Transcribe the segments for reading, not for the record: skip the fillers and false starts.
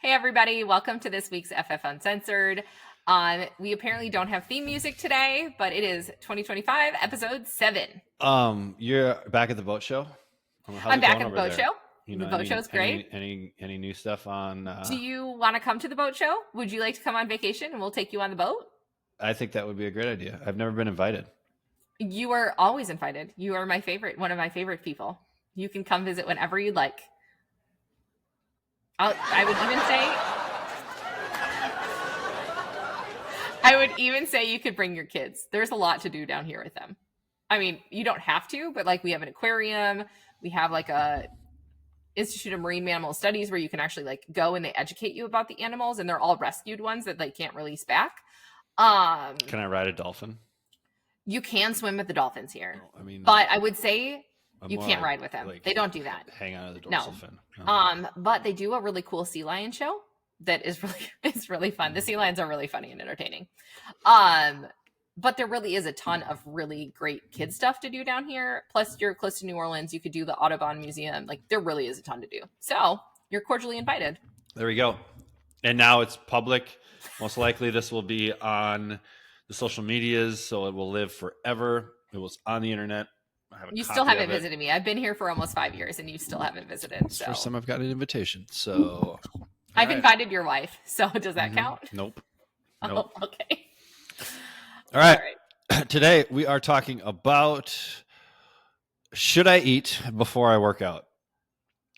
Hey, everybody. Welcome to this week's FF Uncensored. We apparently don't have theme music today, but it is 2025, episode 7. You're back at the boat show. How's I'm it back going at the over boat there? show. You The know, boat show's great. any new stuff on? Do you want to come to the boat show? Would you like to come on vacation and we'll take you on the boat? I think that would be a great idea. I've never been invited. You are always invited. You are one of my favorite people. You can come visit whenever you'd like. I would even say you could bring your kids. There's a lot to do down here with them. I mean, you don't have to, but like we have an aquarium, we have like a Institute of Marine Mammal Studies where you can actually like go and they educate you about the animals, and they're all rescued ones that they can't release back. Can I ride a dolphin? You can swim with the dolphins here. I mean, but I would say you can't ride with them. They don't do that. Hang on to the dorsal fin. No. But they do a really cool sea lion show that is really fun. The sea lions are really funny and entertaining. But there really is a ton of really great kid stuff to do down here. Plus, you're close to New Orleans. You could do the Audubon Museum. Like, there really is a ton to do. So you're cordially invited. There we go. And now it's public. Most likely this will be on the social medias, so it will live forever. It was on the internet. You still haven't visited me. I've been here for almost 5 years, and you still haven't visited. It's the first time I've got an invitation. So I've invited your wife. So does that count? Nope. Oh, okay. All right. Today we are talking about should I eat before I work out?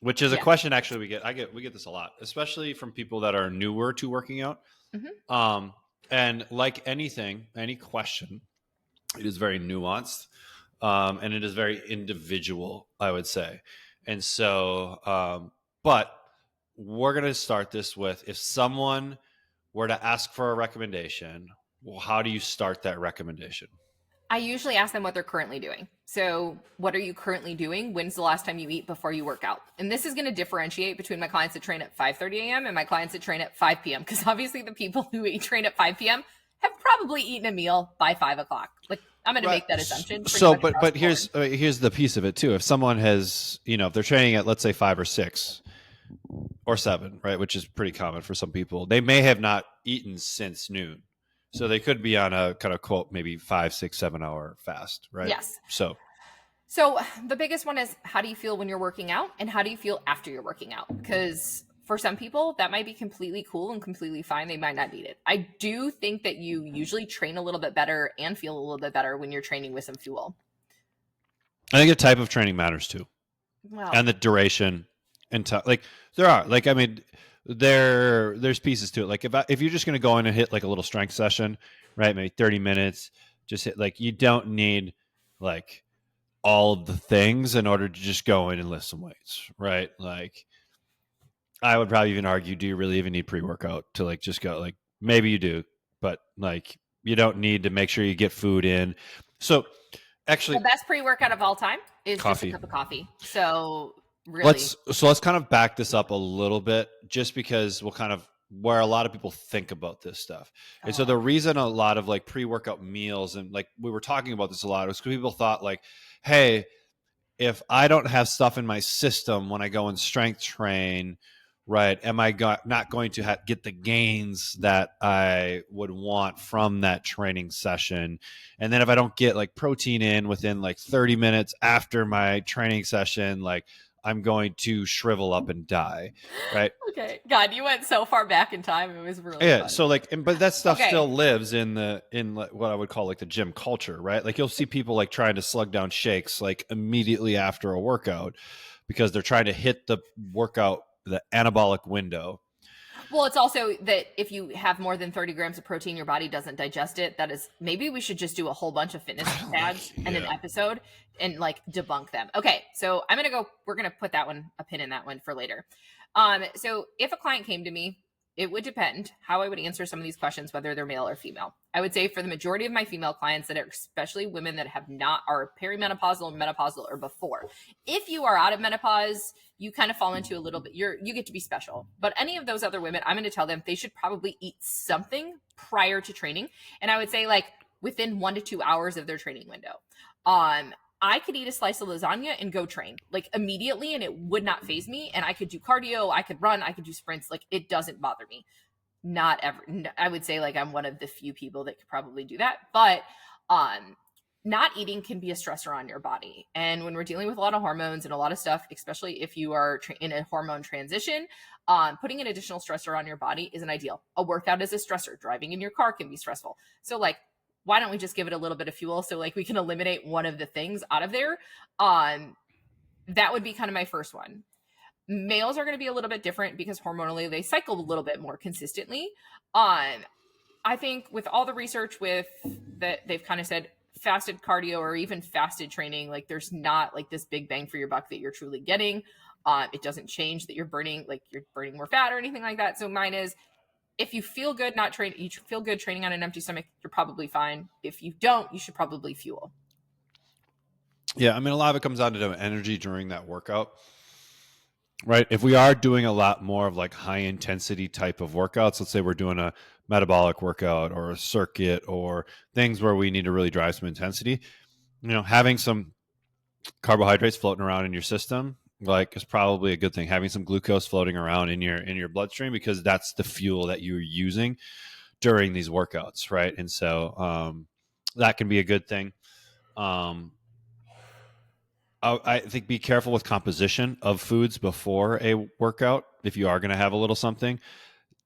Which is a question actually we get this a lot, especially from people that are newer to working out. Mm-hmm. And like anything, any question, it is very nuanced. And it is very individual, I would say. And so, but we're going to start this with, if someone were to ask for a recommendation, well, how do you start that recommendation? I usually ask them what they're currently doing. So what are you currently doing? When's the last time you eat before you work out? And this is going to differentiate between my clients that train at 5:30 a.m. and my clients that train at 5 p.m. Because obviously the people who train at 5 p.m. have probably eaten a meal by 5 o'clock. Like, I'm going to make that assumption. So, but here's the piece of it too. If someone has, if they're training at, let's say 5 or 6 or 7, right, which is pretty common for some people, they may have not eaten since noon. So they could be on a kind of quote, maybe 5, 6, 7 hour fast, right? Yes. So the biggest one is, how do you feel when you're working out, and how do you feel after you're working out? Because for some people, that might be completely cool and completely fine. They might not need it. I do think that you usually train a little bit better and feel a little bit better when you're training with some fuel. I think the type of training matters too. Well, and the duration and like there are, like, I mean, there's pieces to it. Like if you're just going to go in and hit like a little strength session, right? Maybe 30 minutes, just hit, like, you don't need like all of the things in order to just go in and lift some weights, right? Like, I would probably even argue, do you really even need pre-workout to like just go? Like, maybe you do, but like, you don't need to make sure you get food in. So actually, the best pre-workout of all time is coffee. Just a cup of coffee. So really, let's kind of back this up a little bit, just because we'll kind of where a lot of people think about this stuff. And so the reason a lot of like pre-workout meals, and like we were talking about this a lot, was because people thought like, hey, if I don't have stuff in my system when I go and strength train, right, am I not going to get the gains that I would want from that training session? And then if I don't get like protein in within like 30 minutes after my training session, like, I'm going to shrivel up and die, right? Okay. God, you went so far back in time. It was really fun. So like, but that stuff still lives in what I would call like the gym culture, right? Like, you'll see people like trying to slug down shakes like immediately after a workout because they're trying to hit the workout, the anabolic window. Well, it's also that if you have more than 30 grams of protein, your body doesn't digest it. That is, maybe we should just do a whole bunch of fitness tags and an episode and like debunk them. Okay. So we're going to put a pin in that one for later. So if a client came to me, it would depend how I would answer some of these questions, whether they're male or female. I would say for the majority of my female clients that are especially women that are perimenopausal, menopausal, or before. If you are out of menopause, you kind of fall into a little bit, you get to be special. But any of those other women, I'm going to tell them they should probably eat something prior to training. And I would say like within 1 to 2 hours of their training window. I could eat a slice of lasagna and go train like immediately, and it would not phase me. And I could do cardio, I could run, I could do sprints. Like it doesn't bother me. Not ever. I would say like I'm one of the few people that could probably do that. But um, not eating can be a stressor on your body. And when we're dealing with a lot of hormones and a lot of stuff, especially if you are in a hormone transition, putting an additional stressor on your body isn't ideal. A workout is a stressor. Driving in your car can be stressful. So like, why don't we just give it a little bit of fuel so like we can eliminate one of the things out of there? That would be kind of my first one. Males are going to be a little bit different because hormonally they cycle a little bit more consistently. I think with all the research with that they've kind of said fasted cardio or even fasted training, like there's not like this big bang for your buck that you're truly getting. It doesn't change that you're burning more fat or anything like that. So mine is, if you feel good not training, you feel good training on an empty stomach, you're probably fine. If you don't, you should probably fuel. Yeah, I mean, a lot of it comes down to energy during that workout, right? If we are doing a lot more of like high intensity type of workouts, let's say we're doing a metabolic workout or a circuit or things where we need to really drive some intensity, having some carbohydrates floating around in your system like is probably a good thing. Having some glucose floating around in your bloodstream, because that's the fuel that you're using during these workouts, right? And so that can be a good thing. I think be careful with composition of foods before a workout. If you are going to have a little something,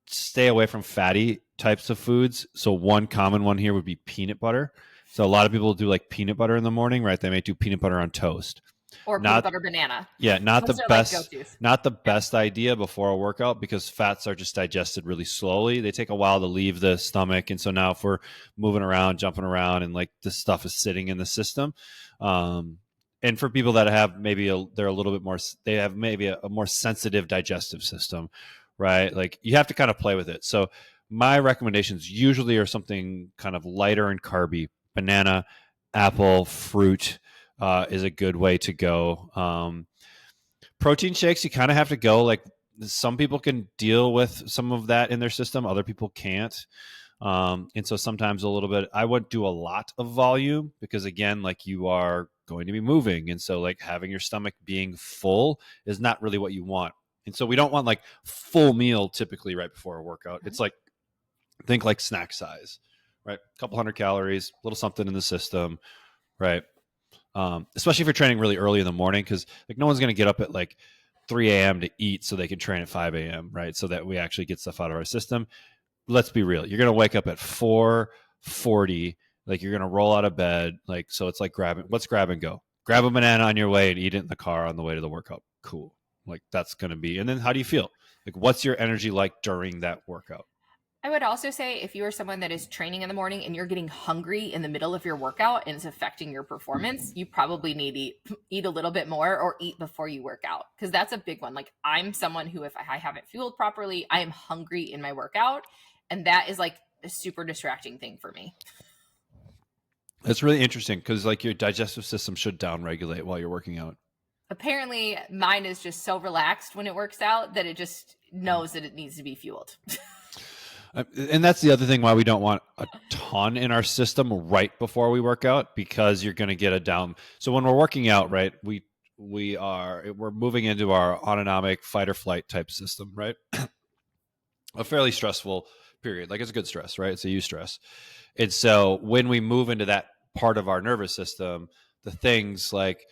stay away from fatty types of foods. So one common one here would be peanut butter. So a lot of people do like peanut butter in the morning, right? They may do peanut butter on toast. Or peanut butter banana. Yeah, not Those the are best, like go-tos. not the best idea before a workout, because fats are just digested really slowly. They take a while to leave the stomach, and so now if we're moving around, jumping around, and like this stuff is sitting in the system, and for people that have they're a little bit more, they have maybe a more sensitive digestive system, right? Like you have to kind of play with it. So my recommendations usually are something kind of lighter and carby. Banana, apple, fruit is a good way to go. Protein shakes, you kind of have to go like, some people can deal with some of that in their system, other people can't. And so sometimes a little bit, I wouldn't do a lot of volume, because again, like you are going to be moving. And so like having your stomach being full is not really what you want. And so we don't want like full meal typically right before a workout. It's like, think like snack size, right? A couple hundred calories, a little something in the system, right? Especially if you're training really early in the morning, because like no one's going to get up at like 3 a.m. to eat so they can train at 5 a.m., right? So that we actually get stuff out of our system. Let's be real. You're going to wake up at 4:40, like you're going to roll out of bed. Like, so it's like let's grab and go. Grab a banana on your way and eat it in the car on the way to the workout. Cool. Like that's going to be, and then how do you feel? Like, what's your energy like during that workout? I would also say if you are someone that is training in the morning and you're getting hungry in the middle of your workout and it's affecting your performance, you probably need to eat a little bit more or eat before you work out, because that's a big one. Like I'm someone who, if I haven't fueled properly, I am hungry in my workout, and that is like a super distracting thing for me. That's really interesting, because like your digestive system should downregulate while you're working out. Apparently mine is just so relaxed when it works out that it just knows that it needs to be fueled. And that's the other thing why we don't want a ton in our system right before we work out, because you're going to get a down. So when we're working out, right, we're moving into our autonomic fight or flight type system, right? A fairly stressful period. Like it's a good stress, right? It's a eustress. And so when we move into that part of our nervous system, the things like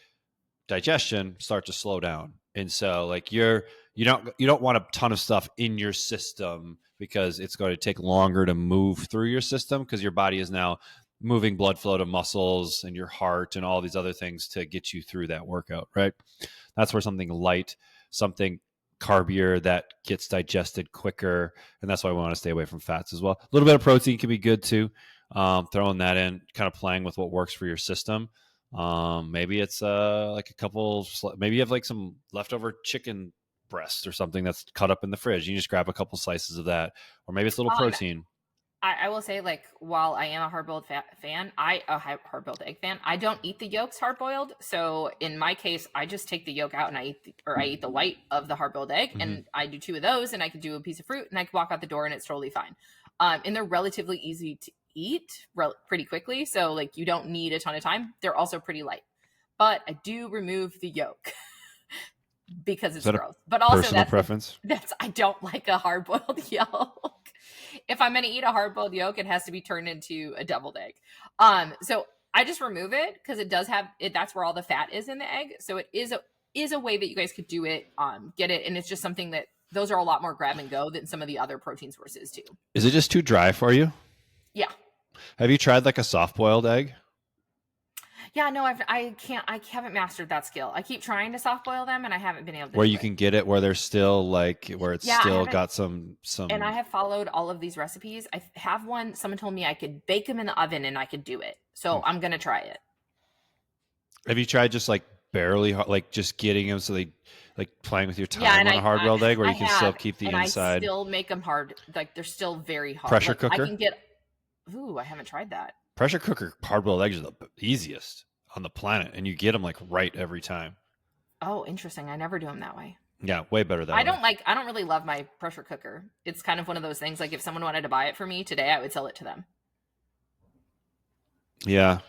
digestion start to slow down. And so like you don't want a ton of stuff in your system, because it's going to take longer to move through your system, because your body is now moving blood flow to muscles and your heart and all these other things to get you through that workout, right? That's where something light, something carbier that gets digested quicker, and that's why we want to stay away from fats as well. A little bit of protein can be good too. Throwing that in, kind of playing with what works for your system. Maybe it's like a couple, maybe you have like some leftover chicken breast or something that's cut up in the fridge. You just grab a couple slices of that, or maybe it's a little protein. I will say, like, while I am a hard-boiled fan, a hard-boiled egg fan, I don't eat the yolks hard-boiled. So in my case, I just take the yolk out and I eat the white of the hard-boiled egg, and I do 2 of those, and I can do a piece of fruit, and I can walk out the door, and it's totally fine. And they're relatively easy to eat pretty quickly, so like you don't need a ton of time. They're also pretty light. but I do remove the yolk because Is it's that a gross. But also personal preference? that's I don't like a hard boiled yolk. If I'm gonna eat a hard boiled yolk, it has to be turned into a deviled egg. So I just remove it because it does have it. That's where all the fat is in the egg. So it is a way that you guys could do it. Get it, and it's just something that those are a lot more grab and go than some of the other protein sources too. Is it just too dry for you? Yeah. Have you tried like a soft boiled egg? Yeah, no, I can't. I haven't mastered that skill. I keep trying to soft boil them, and I haven't been able to Where do you it. can get it where they're still like where it's Yeah, I still haven't, got some and I have followed all of these recipes. I have one. Someone told me I could bake them in the oven, and I could do it. So I'm gonna try it. Have you tried just like barely like just getting them so they like playing with your Yeah, time and on a hard boiled egg where I you can still have, keep the and I inside? still make them hard. Like they're still very hard. Pressure Like I cooker? can get. Ooh, I haven't tried that. Pressure cooker hard boiled eggs are the easiest on the planet, and you get them like right every time. Oh, interesting. I never do them that way. Yeah, way better that I way. I don't really love my pressure cooker. It's kind of one of those things. Like if someone wanted to buy it for me today, I would sell it to them. Yeah.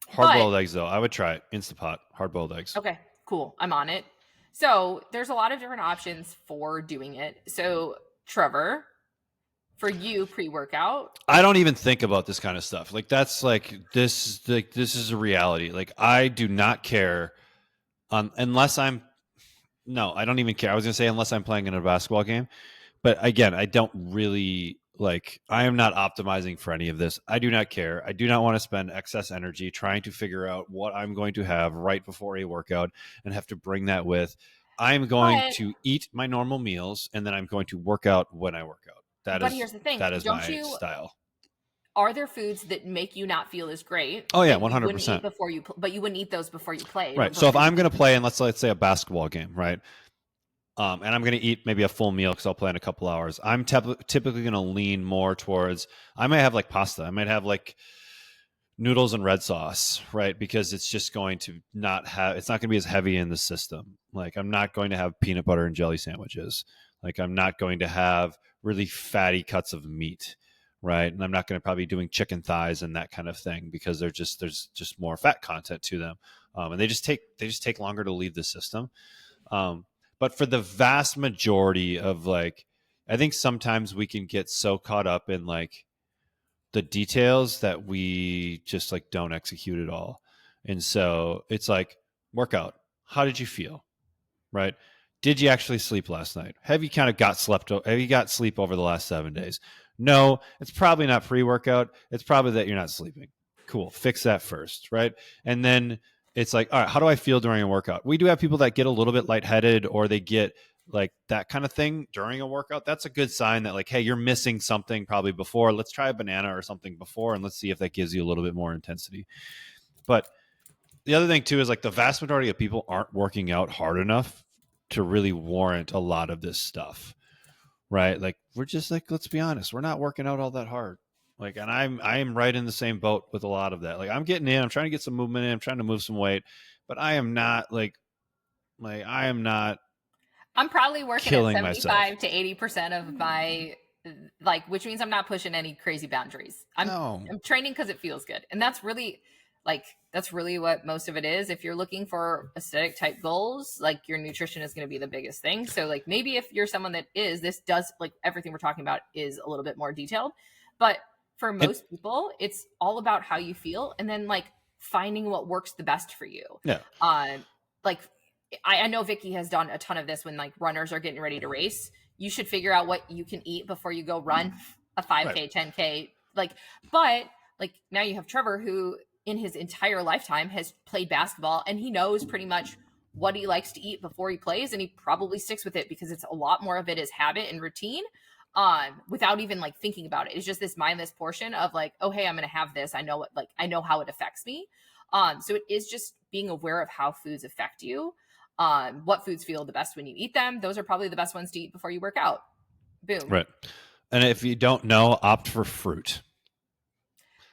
Hard But boiled eggs though, I would try it. Instapot, hard boiled eggs. okay, cool. I'm on it. So there's a lot of different options for doing it. So Trevor, for you pre-workout. I don't even think about this kind of stuff. Like that's like this is a reality. Like I do not care unless I'm no, I don't even care. I was gonna say unless I'm playing in a basketball game. But again, I don't really like I am not optimizing for any of this. I do not care. I do not want to spend excess energy trying to figure out what I'm going to have right before a workout and have to bring that with. I'm going But to eat my normal meals and then I'm going to work out when I work out. but here's the thing. That is Don't my you style. are there foods that make you not feel as great? Oh yeah, that you wouldn't eat 100%. before but you wouldn't eat those before you play. Right. So if I'm going to play in let's say a basketball game, right? And I'm going to eat maybe a full meal because I'll play in a couple hours. I'm typically going to lean more towards, I might have like pasta. I might have like noodles and red sauce, right? Because it's just going to not have, it's not going to be as heavy in the system. Like I'm not going to have peanut butter and jelly sandwiches. Like I'm not going to have really fatty cuts of meat, right? And I'm not going to probably be doing chicken thighs and that kind of thing because there's just more fat content to them. And they just take longer to leave the system. But for the vast majority of like, I think sometimes we can get so caught up in like the details that we just like don't execute at all. And so it's like workout. How did you feel? Right? Did you actually sleep last night? Have you kind of have you got sleep over the last 7 days? No, it's probably not pre-workout. It's probably that you're not sleeping. Cool. Fix that first. Right. And then it's like, all right, how do I feel during a workout? We do have people that get a little bit lightheaded or they get like that kind of thing during a workout. That's a good sign that like, hey, you're missing something probably before. Let's try a banana or something before and let's see if that gives you a little bit more intensity. But the other thing too is like the vast majority of people aren't working out hard enough to really warrant a lot of this stuff. Right? Like we're just like, let's be honest, we're not working out all that hard. Like, and I am right in the same boat with a lot of that. Like, I'm getting in, I'm trying to get some movement in, I'm trying to move some weight, but I am not like I am not. I'm probably working at 75 myself. to 80% of my like, which means I'm not pushing any crazy boundaries. I'm training because it feels good, and that's really what most of it is. If you're looking for aesthetic type goals, like your nutrition is going to be the biggest thing. So like maybe if you're someone that is, this does like everything we're talking about is a little bit more detailed, but for most people, it's all about how you feel and then like finding what works the best for you. Yeah. Like I know Vicky has done a ton of this when like runners are getting ready to race. You should figure out what you can eat before you go run a 5K, right. 10K. Like, but like now you have Trevor who in his entire lifetime has played basketball and he knows pretty much what he likes to eat before he plays. And he probably sticks with it because it's a lot more of it is habit and routine. Without even like thinking about it. It's just this mindless portion of like, oh, hey, I'm going to have this. I know how it affects me. So it is just being aware of how foods affect you. What foods feel the best when you eat them. Those are probably the best ones to eat before you work out. Boom. Right. And if you don't know, opt for fruit.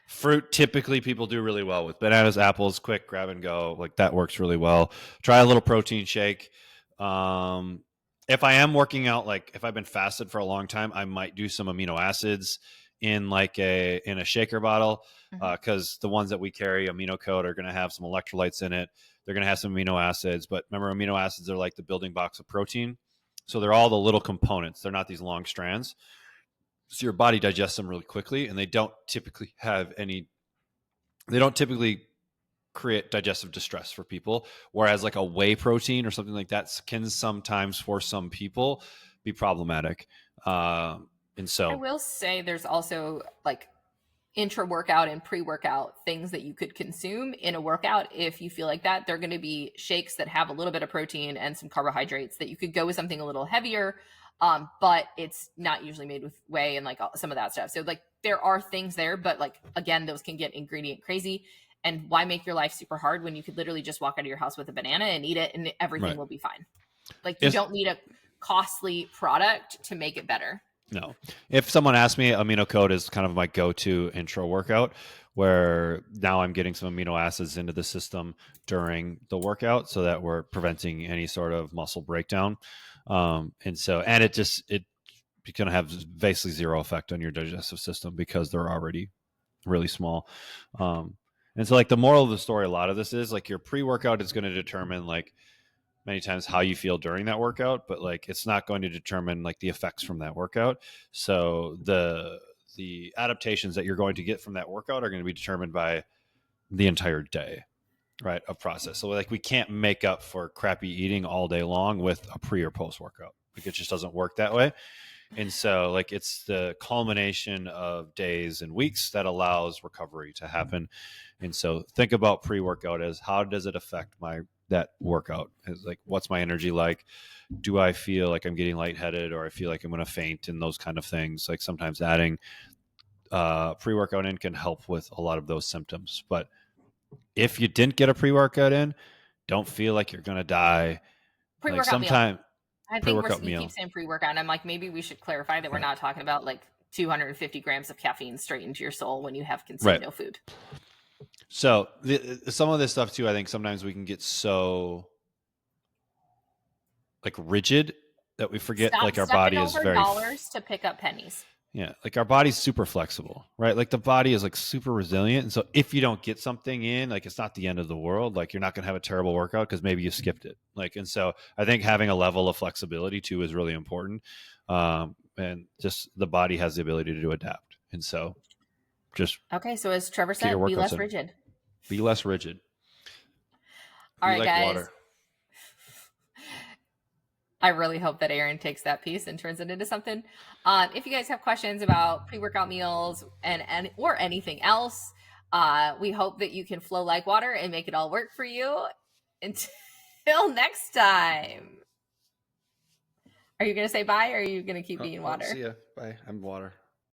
Fruit, typically people do really well with bananas, apples, quick grab and go. Like that works really well. Try a little protein shake. If I am working out, like if I've been fasted for a long time, I might do some amino acids in like in a shaker bottle, Mhm. because the ones that we carry, amino code, are going to have some electrolytes in it. They're going to have some amino acids, but remember, amino acids are like the building blocks of protein. So they're all the little components. They're not these long strands. So your body digests them really quickly, and they don't typically create digestive distress for people. Whereas like a whey protein or something like that can sometimes, for some people, be problematic. And I so, will say there's also like intra workout and pre workout things that you could consume in a workout if you feel like that. They're going to be shakes that have a little bit of protein and some carbohydrates that you could go with something a little heavier. But it's not usually made with whey and like some of that stuff. So like there are things there, but like again, those can get ingredient crazy. And why make your life super hard when you could literally just walk out of your house with a banana and eat it and everything right. will be fine? Like you If don't need a costly product to make it better. No. If someone asks me, amino code is kind of my go-to intro workout, where now I'm getting some amino acids into the system during the workout so that we're preventing any sort of muscle breakdown. And it's going to have basically zero effect on your digestive system because they're already really small. And so like the moral of the story, a lot of this is like your pre-workout is going to determine like many times how you feel during that workout, but like it's not going to determine like the effects from that workout. So the adaptations that you're going to get from that workout are going to be determined by the entire day, right, of process. So like we can't make up for crappy eating all day long with a pre or post workout. Like it just doesn't work that way. And so like it's the culmination of days and weeks that allows recovery to happen. And so think about pre-workout as how does it affect that workout? Is like what's my energy like? Do I feel like I'm getting lightheaded or I feel like I'm going to faint, and those kind of things. Like sometimes adding pre-workout in can help with a lot of those symptoms. But if you didn't get a pre-workout in, don't feel like you're going to die. Pre Like workout meal. sometime I think pre-workout we keep meal. saying pre workout, and I'm like, maybe we should clarify that we're Right. not talking about like 250 grams of caffeine straight into your soul when you have consumed Right. no food. So some of this stuff too, I think sometimes we can get so like rigid that we forget Stop like our stepping body is over dollars to pick up pennies. yeah, like our body's super flexible, right? Like the body is like super resilient. And so if you don't get something in, like it's not the end of the world. Like you're not going to have a terrible workout because maybe you skipped it. Like, and so I think having a level of flexibility too is really important. And just the body has the ability to adapt. And so just Okay, so as Trevor get your said, be workouts less in. rigid. Be less rigid. All Be right, like guys. water. I really hope that Aaron takes that piece and turns it into something. If you guys have questions about pre-workout meals and or anything else, we hope that you can flow like water and make it all work for you. Until next time. Are you going to say bye or are you going to keep being water? See ya. Bye. I'm water.